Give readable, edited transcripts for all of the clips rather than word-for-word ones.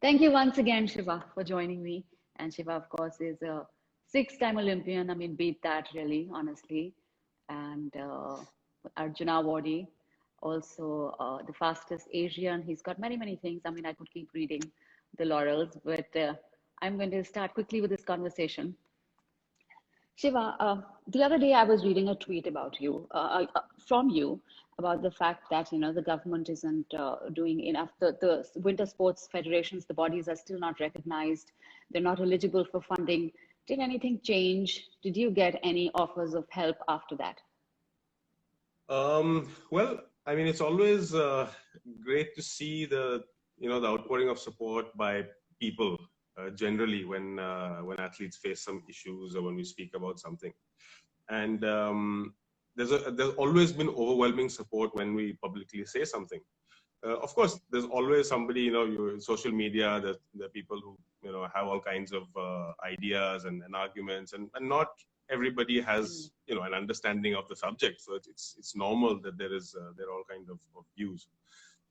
Thank you once again, Shiva, for joining me. And Shiva, of course, is a six-time Olympian. I mean, beat that really, honestly. And Arjuna awardee, also the fastest Asian. He's got many, many things. I mean, I could keep reading the laurels, but I'm going to start quickly with this conversation. Shiva, the other day I was reading a tweet about you, from you, about the fact that the government isn't doing enough. The winter sports federations, the bodies are still not recognized. They're not eligible for funding. Did anything change? Did you get any offers of help after that? Well, I mean, it's always great to see the outpouring of support by people generally when athletes face some issues or when we speak about something. And there's always been overwhelming support when we publicly say something. Of course, there's always somebody, social media, there are people who, have all kinds of ideas and arguments, and not everybody has, an understanding of the subject. So it's normal that there are all kinds of views.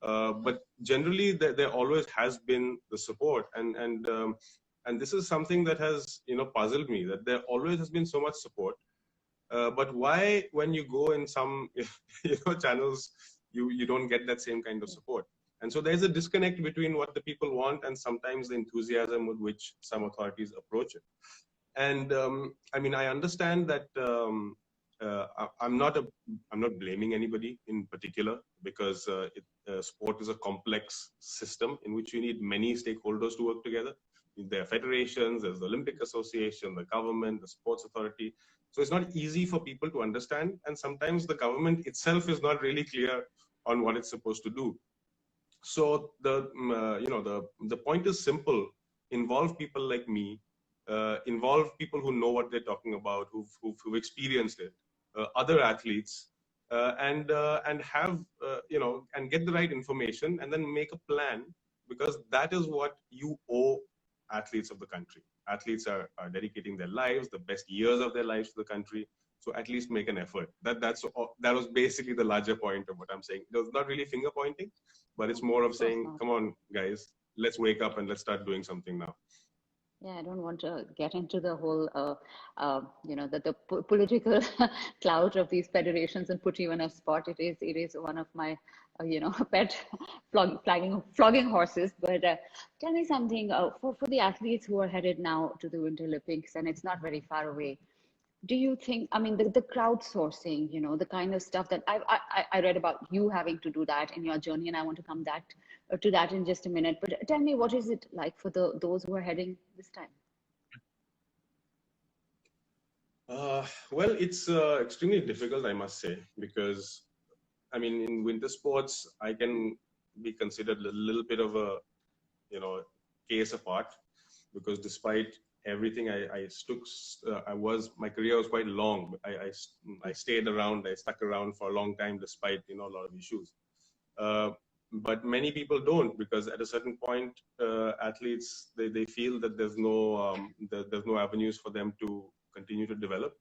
But generally, there always has been the support, and this is something that has, puzzled me, that there always has been so much support. But why, when you go in some, channels, you don't get that same kind of support? And so there's a disconnect between what the people want and sometimes the enthusiasm with which some authorities approach it. And I mean, I understand that I'm not blaming anybody in particular, because sport is a complex system in which you need many stakeholders to work together. There are federations, there's the Olympic Association, the government, the sports authority. So it's not easy for people to understand, and sometimes the government itself is not really clear on what it's supposed to do. So the point is simple: involve people like me, involve people who know what they're talking about, who've experienced it, other athletes, and have and get the right information, and then make a plan, because that is what you owe athletes of the country. Athletes are dedicating their lives, the best years of their lives to the country. So at least make an effort. That was basically the larger point of what I'm saying. It was not really finger pointing, but it's more of saying, come on, guys, let's wake up and let's start doing something now. Yeah, I don't want to get into the whole, the political clout of these federations and put you in a spot. It is one of my, pet flogging horses. But tell me something, for the athletes who are headed now to the Winter Olympics, and it's not very far away. Do you think, I mean, the crowdsourcing, the kind of stuff that I read about you having to do that in your journey, and I want to come to that in just a minute. But tell me, what is it like for those who are heading this time? Well, it's extremely difficult, I must say, because, I mean, in winter sports, I can be considered a little bit of a, case apart, because despite everything, my career was quite long. I stayed around, I stuck around for a long time, despite, a lot of issues. But many people don't, because at a certain point, athletes, they feel that there's no avenues for them to continue to develop.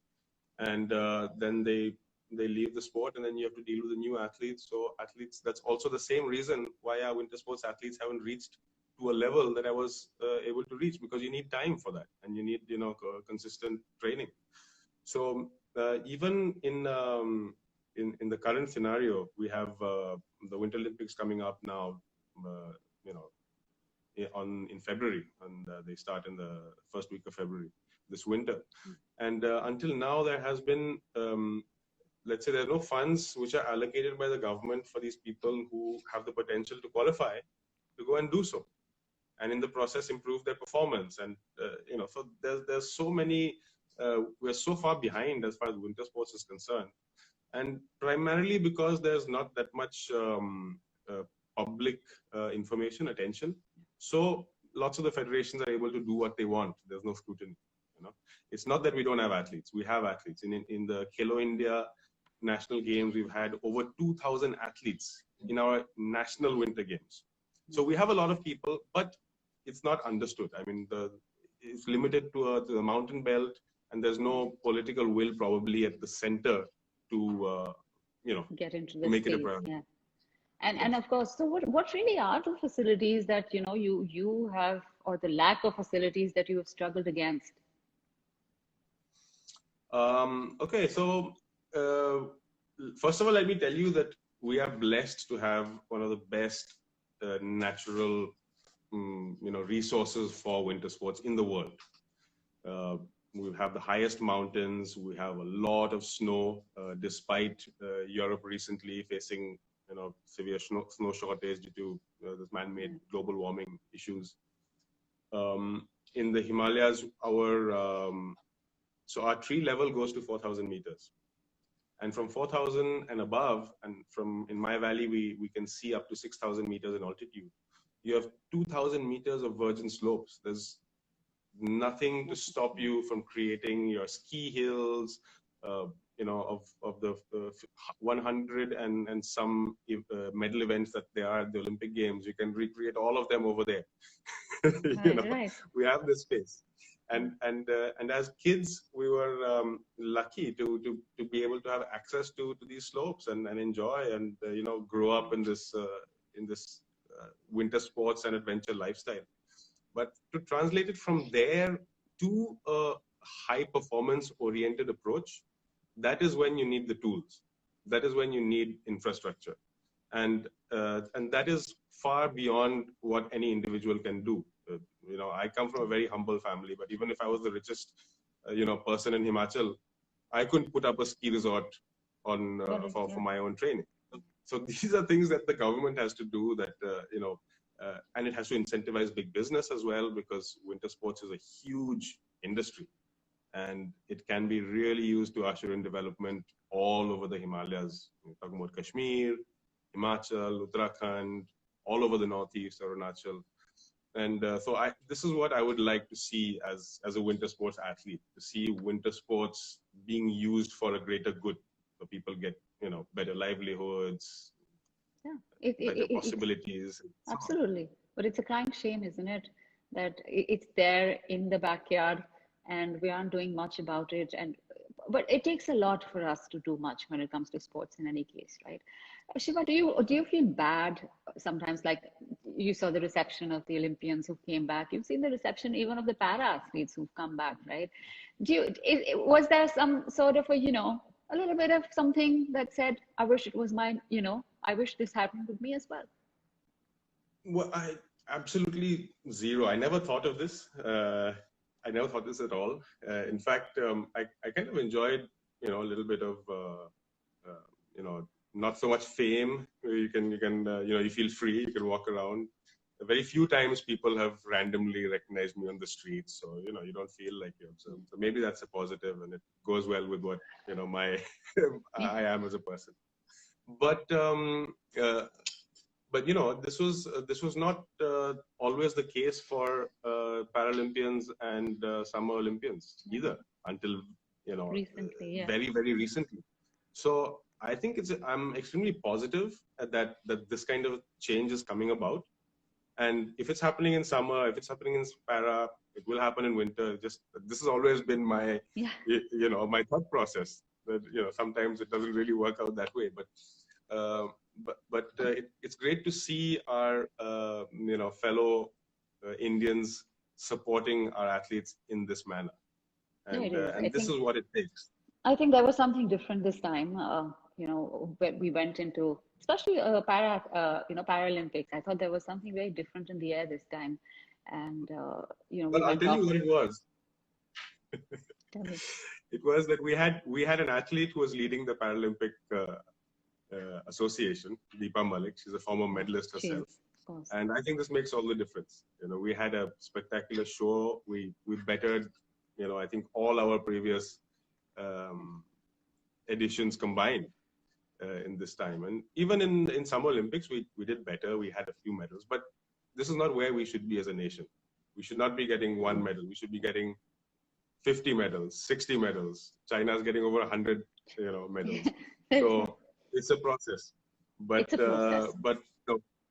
And then they leave the sport, and then you have to deal with the new athletes. So athletes, that's also the same reason why our winter sports athletes haven't reached to a level that I was able to reach, because you need time for that, and you need, consistent training. So even in the current scenario, we have the Winter Olympics coming up now, in February, and they start in the first week of February this winter. And until now, there has been, let's say, there are no funds which are allocated by the government for these people who have the potential to qualify to go and do so, and in the process improve their performance. And so there's so many, we're so far behind as far as winter sports is concerned, and primarily because there's not that much public information, attention. So lots of the federations are able to do what they want. There's no scrutiny. It's not that we don't have athletes. We have athletes. In the Khelo India National Games, we've had over 2,000 athletes in our national winter games. So we have a lot of people, but it's not understood. I mean, it's limited to the mountain belt, and there's no political will probably at the center to, get into this make space. it a priority. Yeah. And Yes. of course, so what really are the facilities that you have, or the lack of facilities that you have struggled against? Okay, so uh, first of all, let me tell you that we are blessed to have one of the best natural, resources for winter sports in the world. Uh, we have the highest mountains. We have a lot of snow, despite Europe recently facing, severe snow shortage due to this man-made Yeah. global warming issues. In the Himalayas, our tree level goes to 4,000 meters, and from 4,000 and above, and from in my valley, we can see up to 6,000 meters in altitude. You have 2,000 meters of virgin slopes. There's nothing to stop you from creating your ski hills, uh, of the 100 and some medal events that there are at the Olympic Games. You can recreate all of them over there. you Right, know, right. we have this space. And as kids, we were lucky to be able to have access to these slopes and enjoy and grow up in this winter sports and adventure lifestyle. But to translate it from there to a high performance oriented approach, that is when you need the tools. That is when you need infrastructure. And that is far beyond what any individual can do. I come from a very humble family, but even if I was the richest, person in Himachal, I couldn't put up a ski resort on Correct. for Yeah. my own training. So these are things that the government has to do. And it has to incentivize big business as well, because winter sports is a huge industry, and it can be really used to usher in development all over the Himalayas. We're talking about Kashmir, Himachal, Uttarakhand, all over the Northeast, Arunachal. And this is what I would like to see as a winter sports athlete, to see winter sports being used for a greater good, so people get, better livelihoods, Yeah. better It's possibilities, and so on. absolutely, but it's a crying shame, isn't it? That it's there in the backyard and we aren't doing much about it. And but it takes a lot for us to do much when it comes to sports in any case, right? Shiva, do you feel bad sometimes? Like you saw the reception of the Olympians who came back. You've seen the reception even of the para athletes who've come back, right? Was there some sort of a little bit of something that said, I wish it was mine, I wish this happened with me as well? Well, I absolutely zero. I never thought of this. I never thought this at all. In fact, I kind of enjoyed, a little bit of, uh, you know, not so much fame. You feel free. You can walk around. Very few times people have randomly recognized me on the streets, so you don't feel like you're observed. So maybe that's a positive, and it goes well with what my Yeah. I am as a person. But this was not always the case for Paralympians and Summer Olympians either, until Recently, yeah. very very recently. So I think I'm extremely positive that this kind of change is coming about. And if it's happening in summer, if it's happening in para, it will happen in winter. Just this has always been my Yeah. my thought process. That sometimes it doesn't really work out that way, uh, it's great to see our fellow Indians supporting our athletes in this manner, Yeah, it and is. I this think is what it takes. there was something different this time. When we went into, especially Paralympics. I thought there was something very different in the air this time, and we Well, I'll went tell you off. what it was. Tell me. It was that we had an athlete who was leading the Paralympic association, Deepa Malik. She's a former Yeah, medalist she is, herself. of course. And I think this makes all the difference. We had a spectacular show. We bettered, I think all our previous um, editions combined in this time. And even in Summer Olympics, we did better. We had a few medals, but this is not where we should be as a nation. We should not be getting one medal. We should be getting 50 medals, 60 medals. China's getting over 100, medals. Yeah. So it's a process. But It's a process.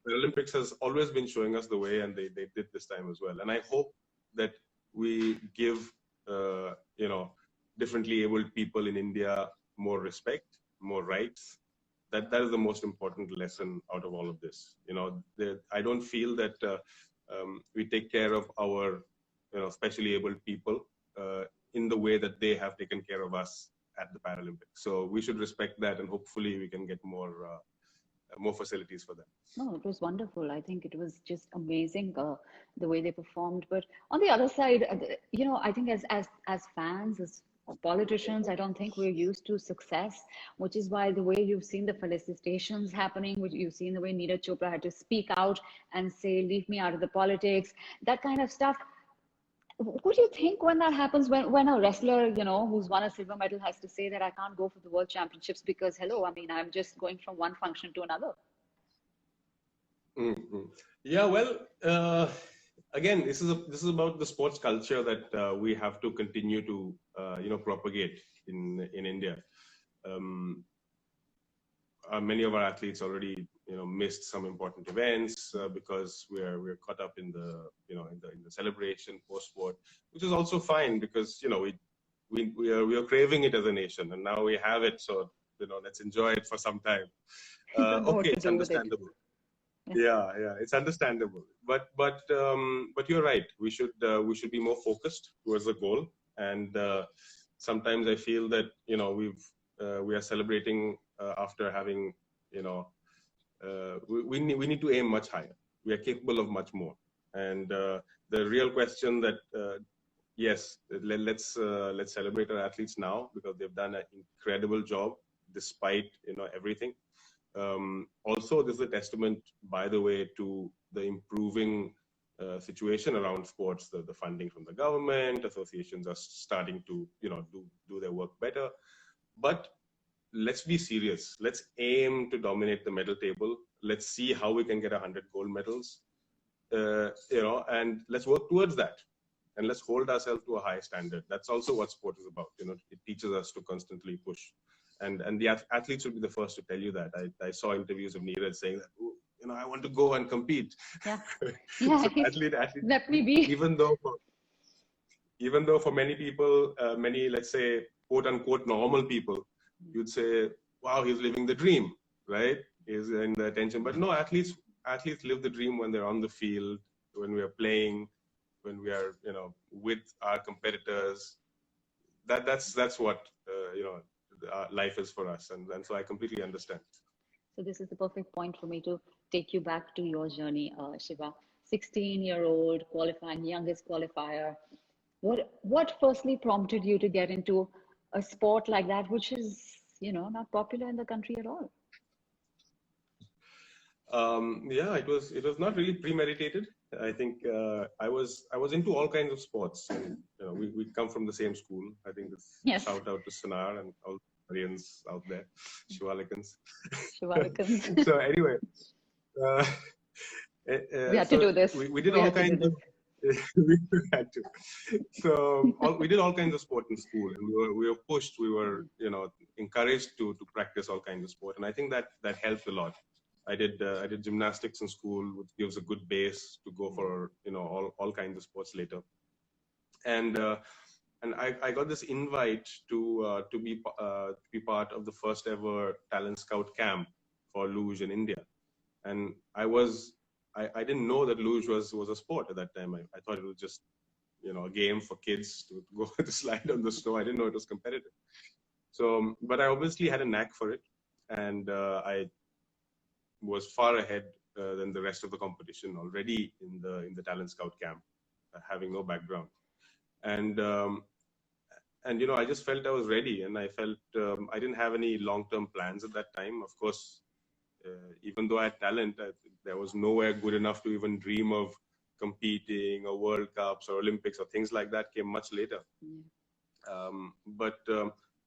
the Olympics has always been showing us the way, and they did this time as well. And I hope that we give differently abled people in India more respect, more rights, that is the most important lesson out of all of this. I don't feel that we take care of our specially abled people in the way that they have taken care of us at the Paralympics. So we should respect that, and hopefully we can get more facilities for them. No, it was wonderful. I think it was just amazing the way they performed. But on the other side, I think as fans, as politicians, I don't think we're used to success, which is why the way you've seen the felicitations happening, which you've seen the way Neeraj Chopra had to speak out and say, "Leave me out of the politics," that kind of stuff. What do you think when that happens, when a wrestler, who's won a silver medal has to say that I can't go for the world championships because, hello, I mean, I'm just going from one function to another? Mm-hmm. Yeah, well, again, this is about the sports culture that we have to continue to propagate in India. Many of our athletes already missed some important events because we're caught up in the in the celebration post sport, which is also fine because we are craving it as a nation, and now we have it, so let's enjoy it for some time. Okay, it's understandable. Yeah, it's understandable. But you're right. We should be more focused towards the goal. And sometimes I feel that we are celebrating after having we need to aim much higher. We are capable of much more. And the real question that yes, let's celebrate our athletes now because they've done an incredible job despite everything. Also, this is a testament, by the way, to the improving situation around sports. The funding from the government, associations are starting to do their work better. But let's be serious. Let's aim to dominate the medal table. Let's see how we can get 100 gold medals. And let's work towards that. And let's hold ourselves to a high standard. That's also what sport is about. It teaches us to constantly push. And the athletes will be the first to tell you that. I saw interviews of Neeraj saying that, I want to go and compete. Yeah. So athlete, let me be. Even though for many people, many, let's say, quote unquote, normal people, you'd say, wow, he's living the dream, right? He's in the attention. But no, athletes live the dream when they're on the field, when we are playing, when we are, with our competitors. That's what, life is for us. And so I completely understand. So this is the perfect point for me to take you back to your journey, Shiva. 16-year-old qualifying, youngest qualifier. What firstly prompted you to get into a sport like that, which is, not popular in the country at all? Yeah, it was not really premeditated. I think I was into all kinds of sports. And, we come from the same school. I think it's yes. Shout out to Sanar and all Koreans out there, Shivalikans. Shivalikans. So anyway, we had to do this. We did all kinds of. We had to. So we did all kinds of sport in school, and we were pushed. We were encouraged to practice all kinds of sport, and I think that helped a lot. I did gymnastics in school, which gives a good base to go for all kinds of sports later. And I got this invite to be part of the first ever talent scout camp for luge in India, and I didn't know that luge was a sport at that time. I thought it was just a game for kids to go to slide on the snow. I didn't know it was competitive. So, but I obviously had a knack for it, and I was far ahead than the rest of the competition already in the talent scout camp, having no background. And I just felt I was ready, and I felt I didn't have any long-term plans at that time. Of course, even though I had talent, there was nowhere good enough to even dream of competing or World Cups or Olympics or things like that. Came much later. But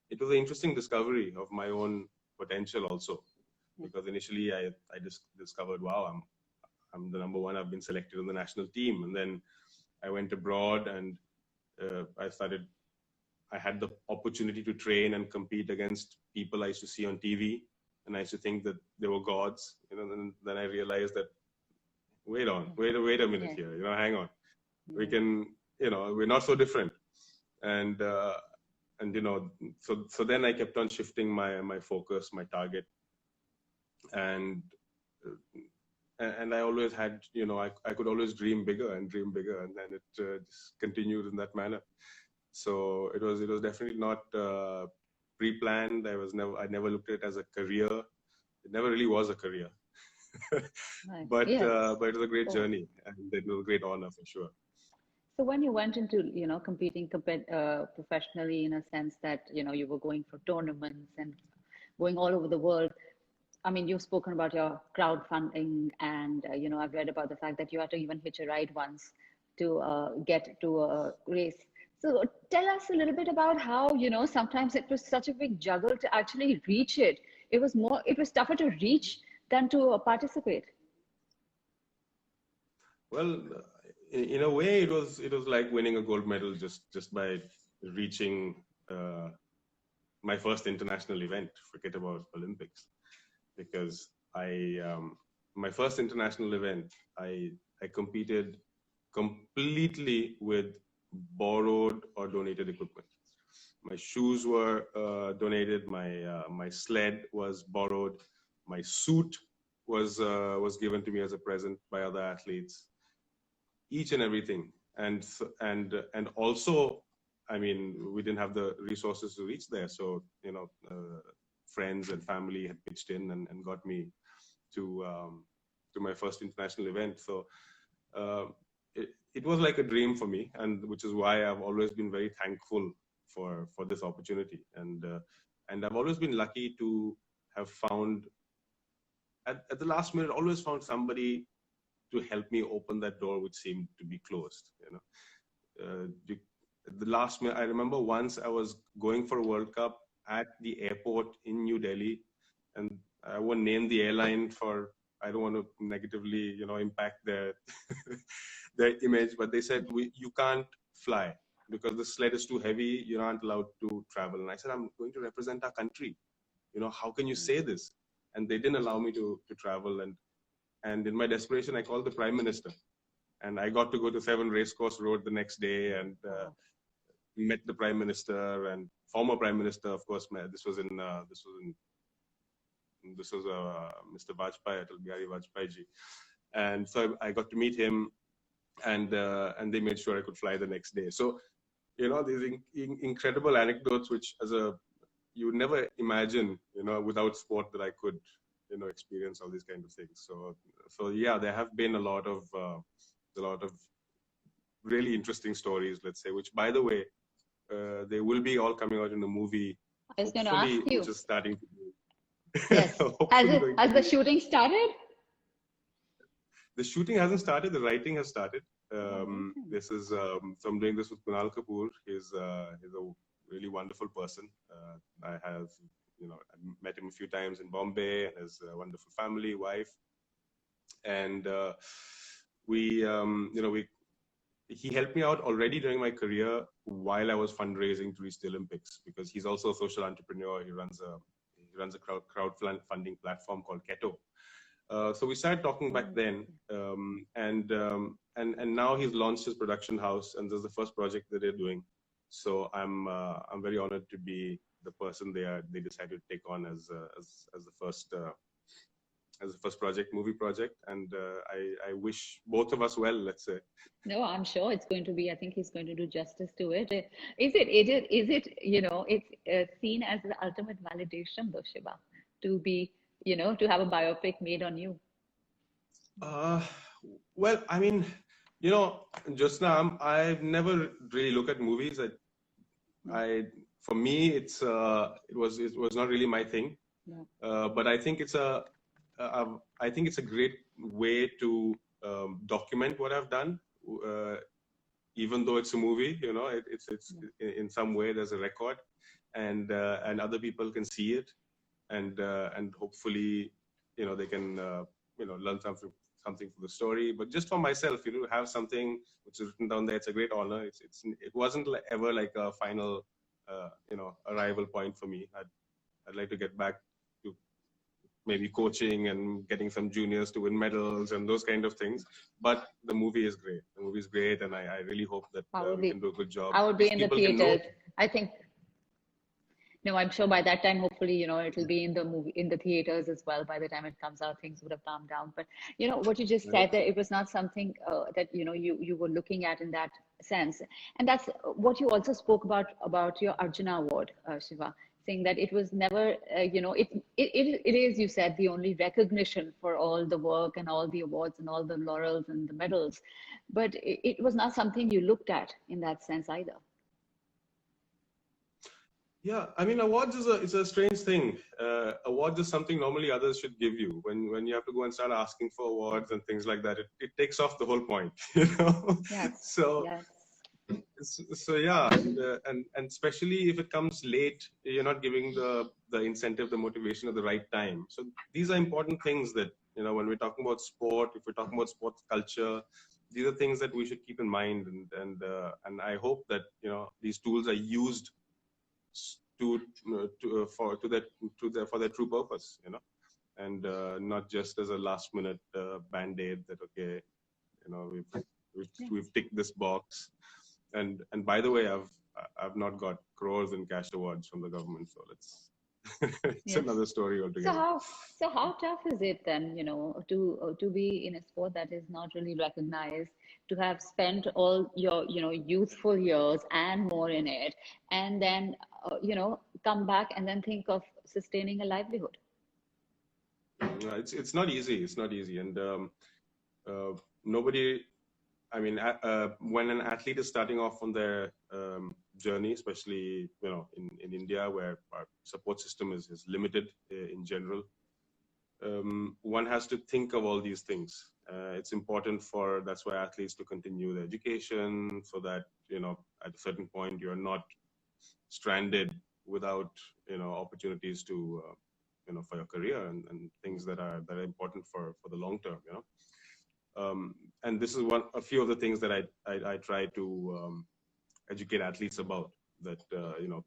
it was an interesting discovery of my own potential also, because initially I just discovered, wow, I'm the number one. I've been selected on the national team, and then I went abroad and I had the opportunity to train and compete against people I used to see on TV, and I used to think that they were gods. Then I realized that wait a minute here. Hang on, we can. We're not so different, and so then I kept on shifting my focus, my target, and I always had, I could always dream bigger, and then it just continued in that manner. So it was definitely not pre-planned. I never looked at it as a career. It never really was a career. Right. But Yes. it was a great Oh. journey, and it was a great honor for sure. So when you went into, competing professionally, in a sense that, you were going for tournaments and going all over the world. I mean, you've spoken about your crowdfunding, and I've read about the fact that you had to even hitch a ride once to get to a race. So tell us a little bit about how, sometimes it was such a big juggle to actually reach it. It was tougher to reach than to participate. Well, in a way, it was like winning a gold medal just by reaching my first international event. Forget about Olympics, because my first international event, I competed completely with borrowed or donated equipment. My shoes were donated. My sled was borrowed. My suit was given to me as a present by other athletes. Each and everything, and also, I mean, we didn't have the resources to reach there, so friends and family had pitched in and got me to my first international event. So it was like a dream for me, and which is why I've always been very thankful for this opportunity, and I've always been lucky to have found at the last minute, always found somebody to help me open that door which seemed to be closed. The last minute, I remember once I was going for a World Cup at the airport in New Delhi, and I won't name the airline for, I don't want to negatively, impact their their image, but they said, you can't fly because the sled is too heavy. You're not allowed to travel. And I said, I'm going to represent our country. How can you say this? And they didn't allow me to travel. And in my desperation, I called the Prime Minister, and I got to go to 7 Racecourse Road the next day, and met the Prime Minister and former Prime Minister, of course. This was Mr. Vajpayee, Atal Bihari Vajpayee ji, and so I got to meet him, and they made sure I could fly the next day. So, these incredible anecdotes, which you would never imagine, without sport, that I could experience all these kind of things. So yeah, there have been a lot of really interesting stories, let's say, which, by the way, they will be all coming out in the movie. I was going to ask you. Just starting to do. Yes. Has the shooting started? The shooting hasn't started. The writing has started. This is so I'm doing this with Kunal Kapoor. He's a really wonderful person. I have I met him a few times in Bombay, and has a wonderful family, wife, and he helped me out already during my career while I was fundraising to reach the Olympics, because he's also a social entrepreneur. He runs a crowdfunding platform called Keto. So we started talking back then, and now he's launched his production house, and this is the first project that they're doing. So I'm very honored to be the person they decided to take on as the first movie project, and I wish both of us well, let's say. No, I'm sure it's going to be. I think he's going to do justice to it. Is it? It's seen as the ultimate validation, though, Shiva, to be, to have a biopic made on you. Well, I mean, just now I've never really looked at movies. For me, it was not really my thing. Yeah. But I think it's a great way to document what I've done, even though it's a movie. It's in some way there's a record, and other people can see it, and hopefully they can learn something from the story. But just for myself, to have something which is written down there, it's a great honor. It wasn't ever like a final arrival point for me. I'd like to get back to maybe coaching and getting some juniors to win medals and those kind of things. But the movie is great. The movie is great, and I really hope that we can do a good job. I would be in the theaters. I think No, I'm sure by that time, hopefully, it'll be in the movie, in the theaters as well. By the time it comes out, things would have calmed down. But what you just I said, hope that so. it was not something that you were looking at in that sense, and that's what you also spoke about your Arjuna Award, Shiva, saying that it was never, it is, you said, the only recognition for all the work and all the awards and all the laurels and the medals, but it was not something you looked at in that sense either. Yeah, I mean, awards is a strange thing. Awards is something normally others should give you. When you have to go and start asking for awards and things like that, it takes off the whole point, you know. Yes, So yes, so yeah, and especially if it comes late, you're not giving the incentive, the motivation at the right time. So these are important things that when we're talking about sport, if we're talking about sports culture, these are things that we should keep in mind. And I hope that these tools are used to for their true purpose, and not just as a last minute band-aid that okay, we've ticked this box. And by the way, I've not got crores in cash awards from the government, so let's it's yes. another story So altogether. how tough is it then, to be in a sport that is not really recognized, to have spent all your, youthful years and more in it, and then, come back and then think of sustaining a livelihood? It's not easy. It's not easy, and uh, nobody. I mean, when an athlete is starting off on their journey, especially in India, where our support system is limited in general, one has to think of all these things. It's important that's why athletes to continue their education, so that at a certain point you're not stranded without opportunities to for your career and things that are important for the long term. And this is a few of the things that I try to educate athletes about, that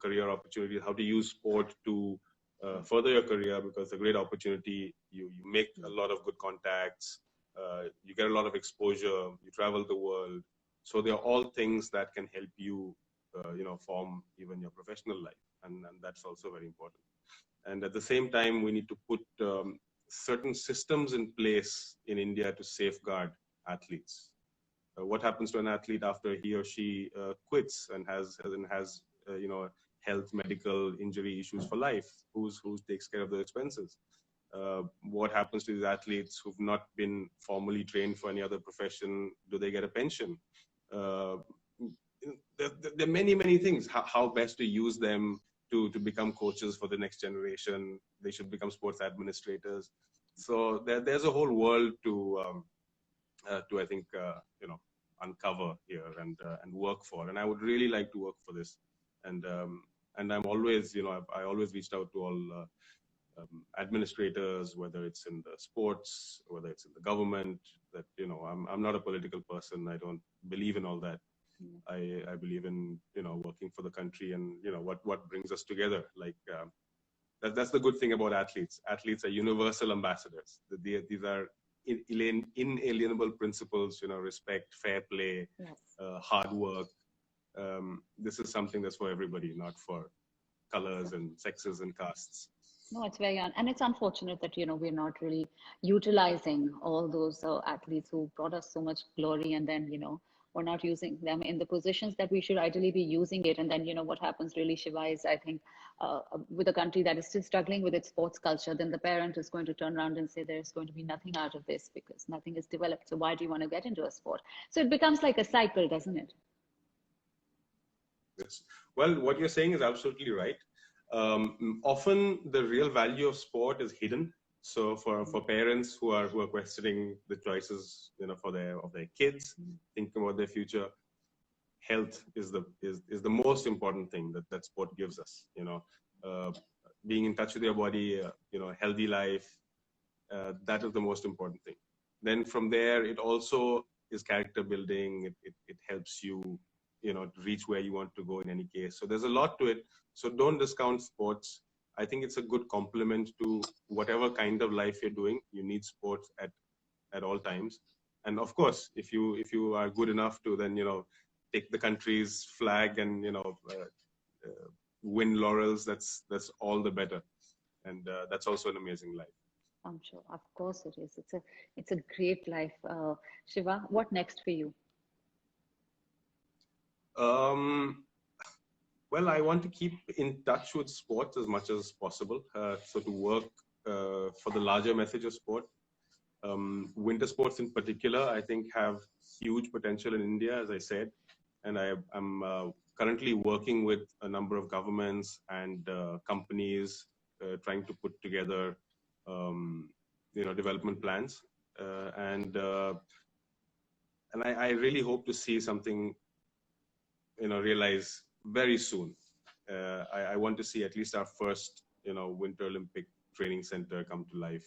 career opportunities, how to use sport to further your career, because it's a great opportunity. You make a lot of good contacts, you get a lot of exposure, you travel the world. So they're all things that can help you form even your professional life, and that's also very important. And at the same time, we need to put certain systems in place in India to safeguard athletes. What happens to an athlete after he or she quits and has health, medical injury issues for life? Who takes care of the expenses? What happens to these athletes who've not been formally trained for any other profession? Do they get a pension? Uh, there are many things. How best to use them to become coaches for the next generation? They should become sports administrators. So there's a whole world to I think uncover here and work for. And I would really like to work for this. And I'm always I always reached out to all administrators, whether it's in the sports, whether it's in the government. That I'm not a political person. I don't believe in all that. I believe in working for the country, and what brings us together. Like that's the good thing about athletes. Athletes are universal ambassadors. These are inalienable principles. Respect, fair play, Yes. hard work. This is something that's for everybody, not for colors and sexes and castes. No, it's and it's unfortunate that we're not really utilizing all those athletes who brought us so much glory, and then we're not using them in the positions that we should ideally be using it. And then what happens really, Shiva, is I think with a country that is still struggling with its sports culture, then the parent is going to turn around and say there's going to be nothing out of this because nothing is developed. So why do you want to get into a sport? So it becomes like a cycle, doesn't it? Yes. Well, what you're saying is absolutely right. Often the real value of sport is hidden. So for parents who are questioning the choices, for their kids, thinking about their future, health is the most important thing that sport gives us. Being in touch with your body, healthy life, that is the most important thing. Then from there, it also is character building. It helps you to reach where you want to go in any case. So there's a lot to it. So don't discount sports. I think it's a good complement to whatever kind of life you're doing. You need sports at all times. And of course, if you are good enough to then take the country's flag and win laurels, that's all the better. And that's also an amazing life. I'm sure. Of course it is. It's a great life. Shiva, what next for you? Well, I want to keep in touch with sports as much as possible. So to work for the larger message of sport. Winter sports in particular, I think, have huge potential in India, as I said. And I'm currently working with a number of governments and companies trying to put together, development plans. And I really hope to see something, realize very soon. I want to see at least our first, Winter Olympic training center come to life,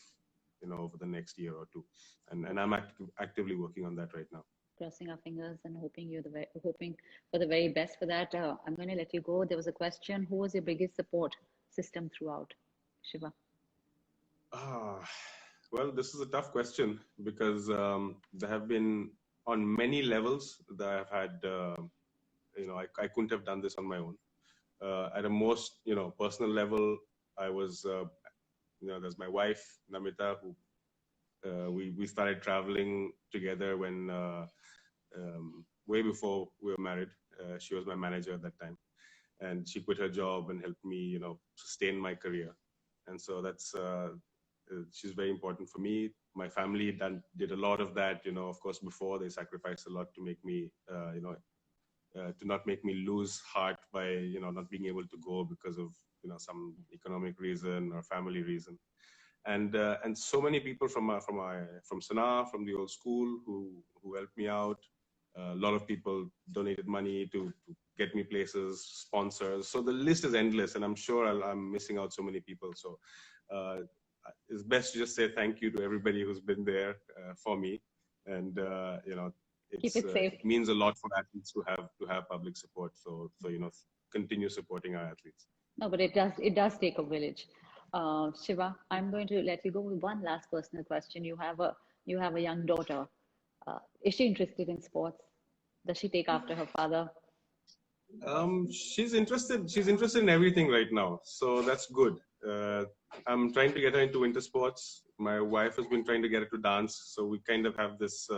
over the next year or two. And I'm actively working on that right now. Crossing our fingers and hoping for the very best for that. I'm going to let you go. There was a question: who was your biggest support system throughout, Shiva? Well, this is a tough question because there have been, on many levels, that I've had. I couldn't have done this on my own. At a most, personal level, I was, there's my wife, Namita, who we started traveling together when way before we were married. She was my manager at that time, and she quit her job and helped me, sustain my career. And so that's she's very important for me. My family did a lot of that, of course, before. They sacrificed a lot to make me, to not make me lose heart by, not being able to go because of, some economic reason or family reason. And so many people from Sanaa, from the old school, who helped me out. A lot of people donated money to get me places, sponsors. So the list is endless, and I'm sure I'm missing out so many people. So it's best to just say thank you to everybody who's been there for me. And Keep it safe. It means a lot for athletes to have public support. So continue supporting our athletes. No, but it does take a village. Shiva, I'm going to let you go with one last personal question. You have a young daughter. Is she interested in sports? Does she take after her father? She's interested in everything right now, so that's good. I'm trying to get her into winter sports. My wife has been trying to get her to dance, so we kind of have this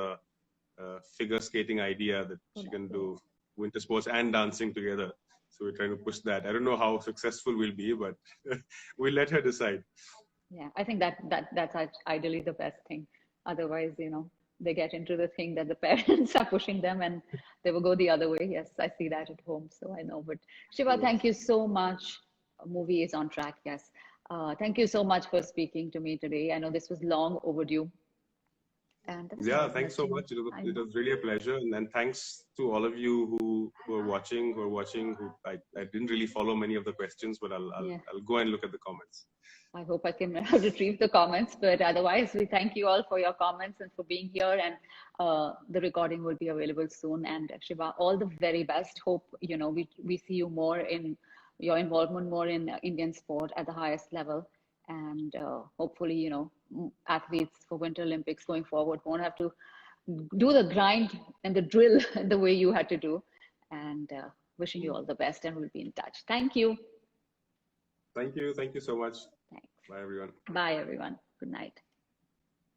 figure skating idea that she can do winter sports and dancing together. So we're trying to push that. I don't know how successful we'll be, but we'll let her decide. Yeah, I think that's ideally the best thing. Otherwise, they get into the thing that the parents are pushing them, and they will go the other way. Yes, I see that at home, so I know. But Shiva, thank you so much. Movie is on track. Yes. Thank you so much for speaking to me today. I know this was long overdue. And yeah, thanks so much. It was really a pleasure. And thanks to all of you who are watching, I didn't really follow many of the questions, but I'll go and look at the comments. I hope I can retrieve the comments, but otherwise we thank you all for your comments and for being here, and the recording will be available soon. And Shiva, all the very best. Hope, we see you more in your involvement more in Indian sport at the highest level. And hopefully, athletes for Winter Olympics going forward won't have to do the grind and the drill the way you had to do. And wishing you all the best, and we'll be in touch. Thank you. Thank you. Thank you so much. Thanks. Bye, everyone. Bye, everyone. Good night.